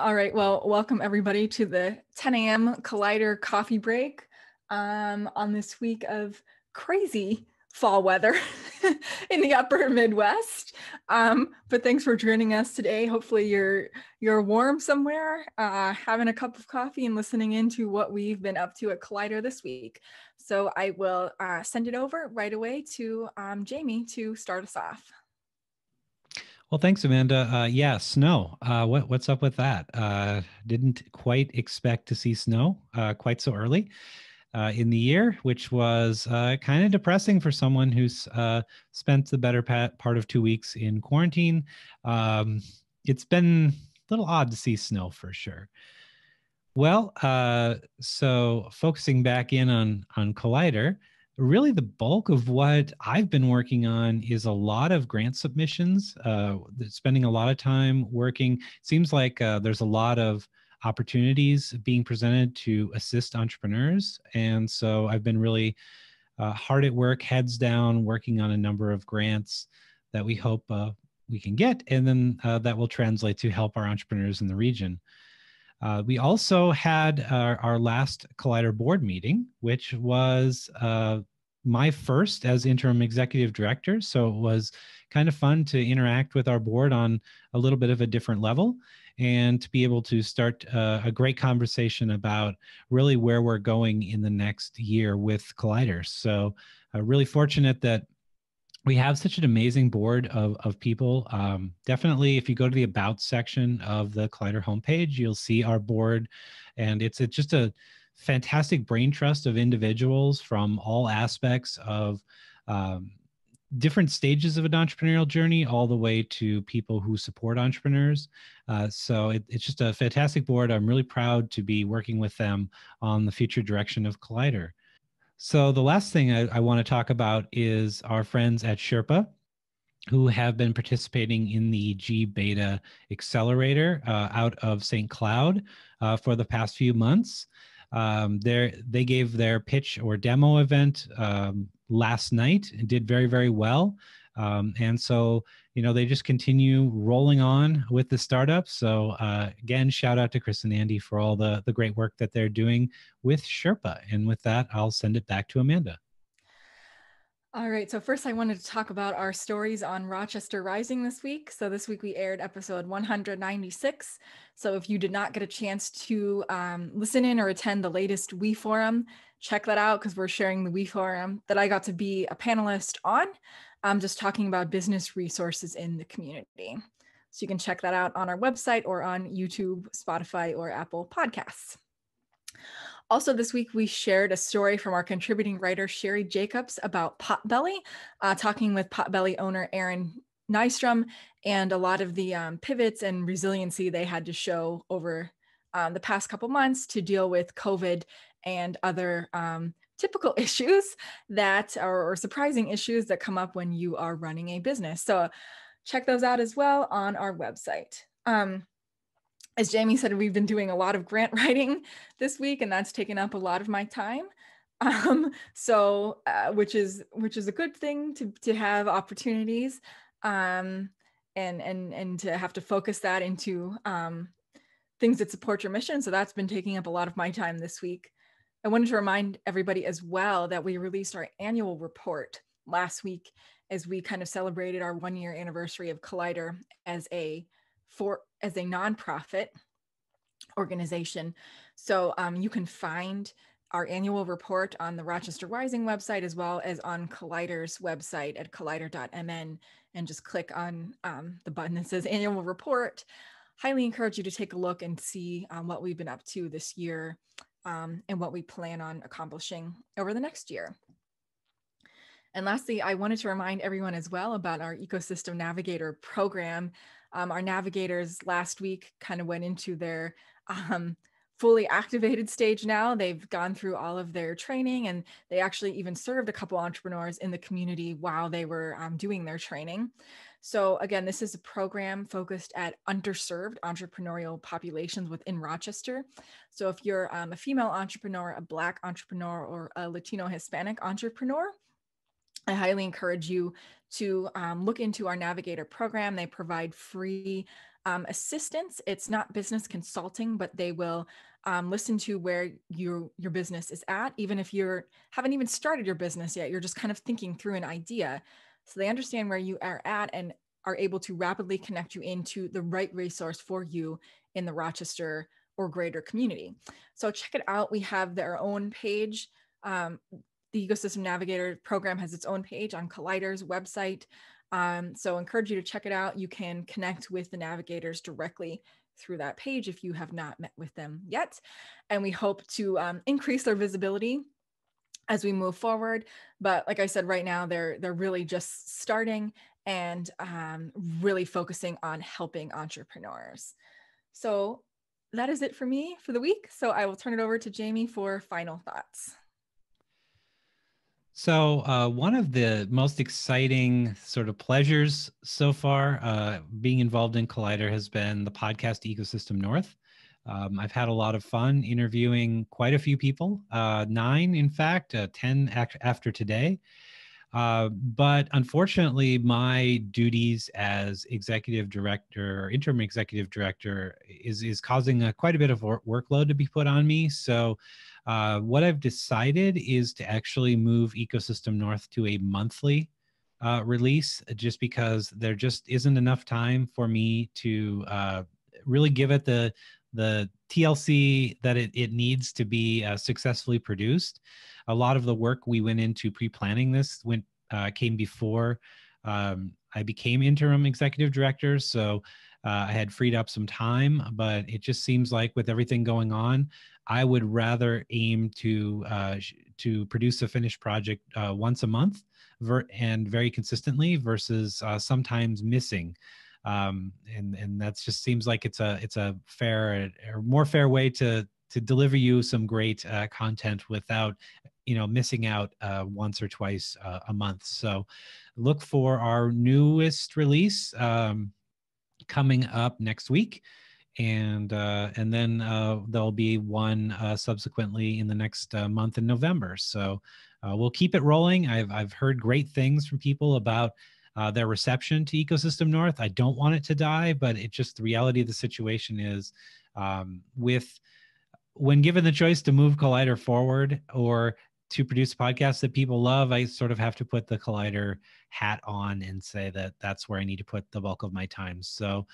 All right, well, welcome everybody to the 10 a.m. Collider coffee break on this week of crazy fall weather in the upper Midwest. But thanks for joining us today. Hopefully you're warm somewhere, having a cup of coffee and listening into what we've been up to at Collider this week. So I will send it over right away to Jamie to start us off. Well, thanks, Amanda. Yeah, snow. What's up with that? Didn't quite expect to see snow quite so early in the year, which was kind of depressing for someone who's spent the better part of 2 weeks in quarantine. It's been a little odd to see snow for sure. Well, so focusing back in on Collider, really the bulk of what I've been working on is a lot of grant submissions, spending a lot of time working. Seems like there's a lot of opportunities being presented to assist entrepreneurs. And so I've been really hard at work, heads down, working on a number of grants that we hope we can get, and then that will translate to help our entrepreneurs in the region. We also had our last Collider board meeting, which was my first as interim executive director. So it was kind of fun to interact with our board on a little bit of a different level and to be able to start a great conversation about really where we're going in the next year with Collider. So really fortunate that we have such an amazing board of people. Definitely, if you go to the About section of the Collider homepage, you'll see our board. And it's just a fantastic brain trust of individuals from all aspects of different stages of an entrepreneurial journey, all the way to people who support entrepreneurs. So it's just a fantastic board. I'm really proud to be working with them on the future direction of Collider. So the last thing I want to talk about is our friends at Shrpa, who have been participating in the gBETA accelerator out of St. Cloud for the past few months. They gave their pitch or demo event last night and did very, very well. And so, they just continue rolling on with the startup. So again, shout out to Chris and Andy for all the great work that they're doing with Shrpa. And with that, I'll send it back to Amanda. All right, so first I wanted to talk about our stories on Rochester Rising this week. So this week we aired episode 196. So if you did not get a chance to listen in or attend the latest We Forum, check that out because we're sharing the We Forum that I got to be a panelist on, just talking about business resources in the community. So you can check that out on our website or on YouTube, Spotify, or Apple Podcasts. Also this week, we shared a story from our contributing writer, Sherry Jacobs, about Potbelly, talking with Potbelly owner Aaron Nystrom, and a lot of the pivots and resiliency they had to show over the past couple months to deal with COVID and other typical issues that or surprising issues that come up when you are running a business. So check those out as well on our website. As Jamie said, we've been doing a lot of grant writing this week, and that's taken up a lot of my time. Which is a good thing to have opportunities, and to have to focus that into things that support your mission. So that's been taking up a lot of my time this week. I wanted to remind everybody as well that we released our annual report last week as we kind of celebrated our 1-year anniversary of Collider as a nonprofit organization. So you can find our annual report on the Rochester Rising website, as well as on Collider's website at collider.mn, and just click on the button that says annual report. Highly encourage you to take a look and see what we've been up to this year and what we plan on accomplishing over the next year. And lastly, I wanted to remind everyone as well about our Ecosystem Navigator program. Our navigators last week kind of went into their fully activated stage now. They've gone through all of their training, and they actually even served a couple entrepreneurs in the community while they were doing their training. So again, this is a program focused at underserved entrepreneurial populations within Rochester. So if you're a female entrepreneur, a Black entrepreneur, or a Latino Hispanic entrepreneur, I highly encourage you to look into our Navigator program. They provide free assistance. It's not business consulting, but they will listen to where your business is at, even if you haven't even started your business yet. You're just kind of thinking through an idea. So they understand where you are at and are able to rapidly connect you into the right resource for you in the Rochester or greater community. So check it out. We have their own page. The Ecosystem Navigator program has its own page on Collider's website. So I encourage you to check it out. You can connect with the navigators directly through that page if you have not met with them yet. And we hope to increase their visibility as we move forward. But like I said, right now, they're really just starting and really focusing on helping entrepreneurs. So that is it for me for the week. So I will turn it over to Jamie for final thoughts. So one of the most exciting sort of pleasures so far being involved in Collider has been the podcast Ecosystem North. I've had a lot of fun interviewing quite a few people, 9 in fact, 10 after today. But unfortunately, my duties as executive director or interim executive director is causing quite a bit of workload to be put on me. So what I've decided is to actually move Ecosystem North to a monthly release, just because there just isn't enough time for me to really give it the TLC that it needs to be successfully produced. A lot of the work we went into pre-planning this came before I became interim executive director. So I had freed up some time, but it just seems like with everything going on, I would rather aim to produce a finished project once a month and very consistently versus sometimes missing. And that just seems like it's a fair or more fair way to deliver you some great content without missing out once or twice a month. So look for our newest release coming up next week. And then there'll be one subsequently in the next month in November. So we'll keep it rolling. I've heard great things from people about their reception to Ecosystem North. I don't want it to die, but it just, the reality of the situation is when given the choice to move Collider forward or to produce a podcast that people love, I sort of have to put the Collider hat on and say that that's where I need to put the bulk of my time. So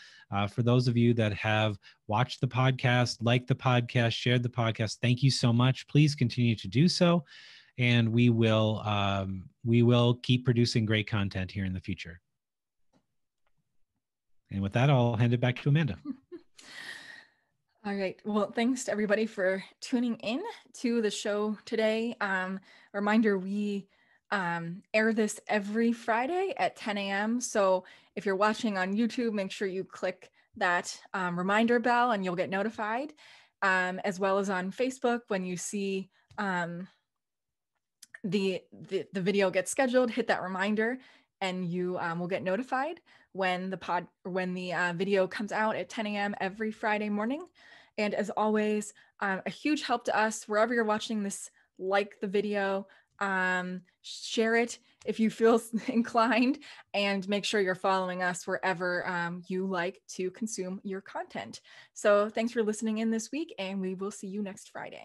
for those of you that have watched the podcast, liked the podcast, shared the podcast, thank you so much. Please continue to do so. And we will keep producing great content here in the future. And with that, I'll hand it back to Amanda. All right. Well, thanks to everybody for tuning in to the show today. Reminder, we air this every Friday at 10 a.m. So if you're watching on YouTube, make sure you click that reminder bell and you'll get notified, as well as on Facebook. When you see the video gets scheduled, hit that reminder and you will get notified when the video comes out at 10 a.m. every Friday morning. And as always, a huge help to us wherever you're watching this. Like the video, share it if you feel inclined, and make sure you're following us wherever you like to consume your content. So thanks for listening in this week, and we will see you next Friday.